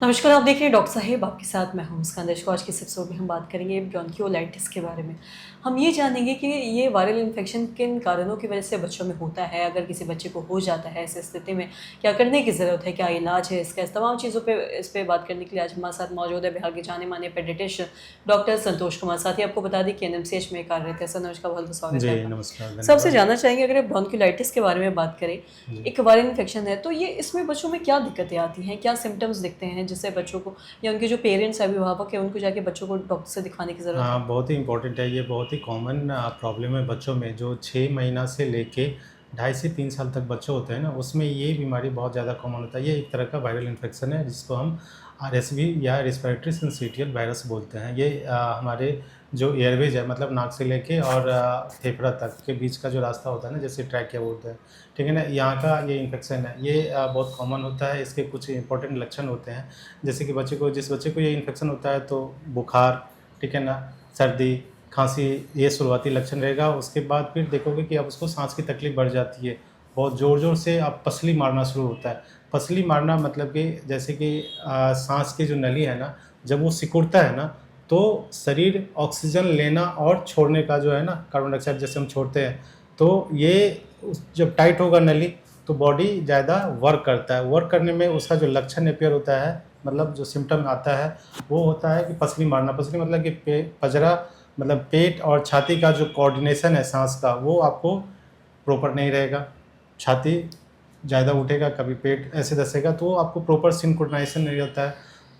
नमस्कार, आप देख रहे हैं डॉक्टर साहेब आपके साथ मैं हूं मुस्कान दर्शकों। आज के इस एपिसोड में हम बात करेंगे ब्रोंकियोलाइटिस के बारे में। हम ये जानेंगे कि ये वायरल इन्फेक्शन किन कारणों की वजह से बच्चों में होता है, अगर किसी बच्चे को हो जाता है ऐसी स्थिति में क्या करने की ज़रूरत है, क्या इलाज है इसका। इस तमाम चीज़ों पे इस पे बात करने के लिए आज हमारे साथ मौजूद है बिहार के जाने-माने पेडियाट्रिशियन डॉक्टर संतोष कुमार। साथ ही आपको बता दें कि एनएमसीएच में कार्यरत है। सर नमस्कार, बहुत-बहुत स्वागत जी, है आपका। नमस्कार, सबसे धन्यवाद। जानना चाहेंगे, अगर ब्रोंकियोलाइटिस के बारे में बात करें, जी। एक वायरल इन्फेक्शन है तो ये इसमें बच्चों में क्या दिक्कतें आती हैं? क्या सिम्पटम्स दिखते हैं जिससे बच्चों को या उनके जो पेरेंट्स हैं, अभिभावक हैं, उनको जाके बच्चों को डॉक्टर से दिखाने की ज़रूरत है? हाँ, बहुत ही इम्पोर्टेंट है, ये बहुत ही कॉमन प्रॉब्लम है बच्चों में जो 6 महीना से लेके ढाई से 3 साल तक बच्चे होते हैं ना, उसमें ये बीमारी बहुत ज़्यादा कॉमन होता है। ये एक तरह का वायरल इन्फेक्शन है जिसको हम आरएसवी या रिस्पिरेटरी सिंसिटियल वायरस बोलते हैं। ये हमारे जो एयरवेज है मतलब नाक से लेके और फेफड़ा तक के बीच का जो रास्ता होता है ना, जैसे ट्रैकिया बोलते हैं, ठीक है ना? यहाँ का ये इन्फेक्शन है, ये बहुत कॉमन होता है। इसके कुछ इंपॉर्टेंट लक्षण होते हैं, जैसे कि जिस बच्चे को ये इन्फेक्शन होता है तो बुखार, ठीक है ना, सर्दी, खांसी, ये शुरुआती लक्षण रहेगा। उसके बाद फिर देखोगे कि अब उसको सांस की तकलीफ बढ़ जाती है, बहुत ज़ोर-ज़ोर से अब पसली मारना शुरू होता है। पसली मारना मतलब कि जैसे कि सांस की जो नली है ना, जब वो सिकुड़ता है ना, तो शरीर ऑक्सीजन लेना और छोड़ने का जो है ना, कार्बन डाइऑक्साइड जैसे हम छोड़ते हैं, तो ये जब टाइट होगा नली तो बॉडी ज़्यादा वर्क करता है। वर्क करने में उसका जो लक्षण अपीयर होता है, मतलब जो सिम्पटम आता है, वो होता है कि पसली मारना। पसली मतलब कि पजरा मतलब पेट और छाती का जो कोऑर्डिनेशन है सांस का, वो आपको प्रॉपर नहीं रहेगा। छाती ज़्यादा उठेगा, कभी पेट ऐसे धँसेगा, तो आपको प्रॉपर सिंक्रोनाइज़ेशन नहीं होता है।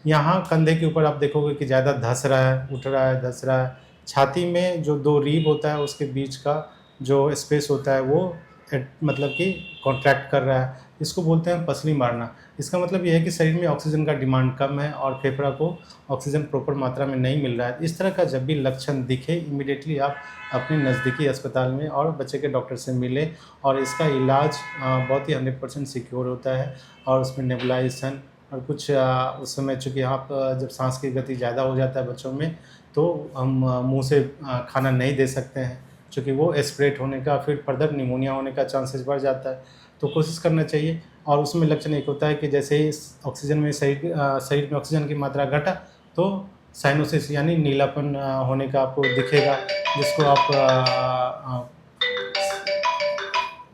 यहाँ कंधे के ऊपर आप देखोगे कि ज़्यादा धँस रहा है, उठ रहा है, धँस रहा है। छाती में जो 2 रिब होता है उसके बीच का जो स्पेस होता है वो मतलब कि कॉन्ट्रैक्ट कर रहा है। इसको बोलते हैं पसली मारना। इसका मतलब ये है कि शरीर में ऑक्सीजन का डिमांड कम है और फेफड़ा को ऑक्सीजन प्रॉपर मात्रा में नहीं मिल रहा है। इस तरह का जब भी लक्षण दिखे, इमीडिएटली आप अपने नज़दीकी अस्पताल में और बच्चे के डॉक्टर से मिलें, और इसका इलाज बहुत ही 100% सिक्योर होता है। और उसमें नेबुलाइजेशन और कुछ उस समय चूँकि आप जब साँस की गति ज़्यादा हो जाता है बच्चों में, तो हम मुँह से खाना नहीं दे सकते हैं, चूँकि वो एस्पिरेट होने का फिर फर्दर निमोनिया होने का चांसेस बढ़ जाता है। तो कोशिश करना चाहिए। और उसमें लक्षण एक होता है कि जैसे ही ऑक्सीजन में शरीर में ऑक्सीजन की मात्रा घटा, तो साइनोसिस यानी नीलापन होने का आपको दिखेगा, जिसको आप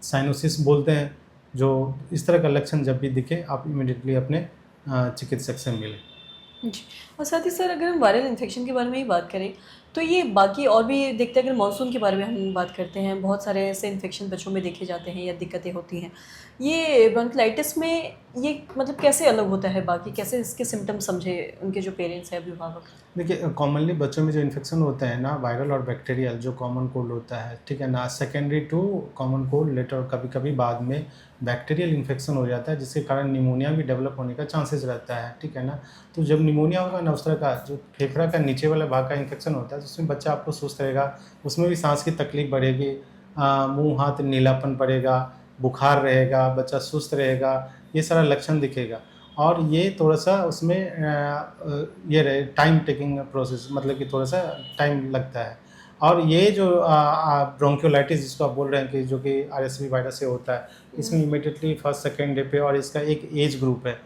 साइनोसिस बोलते हैं। जो इस तरह का लक्षण जब भी दिखे, आप इमीडिएटली अपने चिकित्सक से मिलें। जी। और साथ ही सर, अगर हम वायरल इन्फेक्शन के बारे में ही बात करें, तो ये बाकी और भी देखते हैं। अगर मानसून के बारे में हम बात करते हैं, बहुत सारे ऐसे इन्फेक्शन बच्चों में देखे जाते हैं या दिक्कतें होती हैं। ये ब्रोंकियोलाइटिस में ये मतलब कैसे अलग होता है बाकी, कैसे इसके सिम्पटम्स समझे उनके जो पेरेंट्स हैं, अभिभावक? देखिए, कॉमनली बच्चों में जो इन्फेक्शन होता है ना, वायरल और बैक्टीरियल, जो कॉमन कोल्ड होता है, ठीक है ना, secondary to common cold later, कभी-कभी बाद में बैक्टीरियल इन्फेक्शन हो जाता है, जिसके कारण निमोनिया भी डेवलप होने का चांसेस रहता है, ठीक है ना। तो जब निमोनिया होगा ना, उस तरह का जो फेफड़ा का नीचे वाला भाग का इन्फेक्शन होता है, तो उसमें बच्चा आपको सुस्त रहेगा, उसमें भी सांस की तकलीफ बढ़ेगी, मुँह हाथ नीलापन पड़ेगा, बुखार रहेगा, बच्चा सुस्त रहेगा, ये सारा लक्षण दिखेगा। और ये थोड़ा-सा उसमें ये रहे टाइम टेकिंग प्रोसेस, मतलब कि थोड़ा-सा टाइम लगता है। और ये जो ब्रोंकियोलाइटिस जिसको आप बोल रहे हैं कि जो कि आरएसवी वायरस से होता है, इसमें इमीडिएटली फर्स्ट सेकंड डे पे, और इसका एक एज ग्रुप है।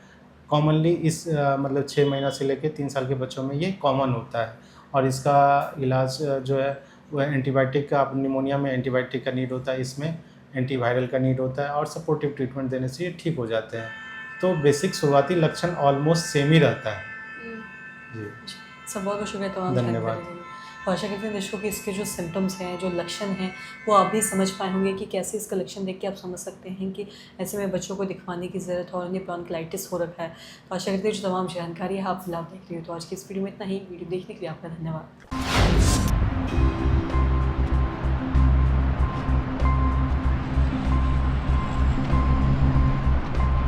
कॉमनली इस मतलब 6 महीना से लेके 3 साल के बच्चों में ये कॉमन होता है। और इसका इलाज जो है वो एंटीबायोटिक का, निमोनिया में एंटीबायोटिक का नीड होता है, इसमें एंटीवायरल का नीड होता है, और सपोर्टिव ट्रीटमेंट देने से ये ठीक हो जाते हैं। तो बेसिक शुरुआती लक्षण ऑलमोस्ट सेम ही रहता है। हुँ। जी, जी। सर, बहुत-बहुत शुक्रिया तमाम जानकारी धन्यवाद। के लिए। और आशा करते हैं दर्शकों कि इसके जो सिम्पटम्स हैं, जो लक्षण हैं, वो आप भी समझ पाए होंगे कि कैसे इसका लक्षण देख के आप समझ सकते हैं कि ऐसे में बच्चों को दिखवाने की ज़रूरत है और उन्हें ब्रोंकियोलाइटिस हो रखा है। तो आशा करते हैं जो तमाम जानकारी है आप फ़िलहाल देख रही हो। तो आज की इस वीडियो में इतना ही। वीडियो देखने के लिए आपका धन्यवाद।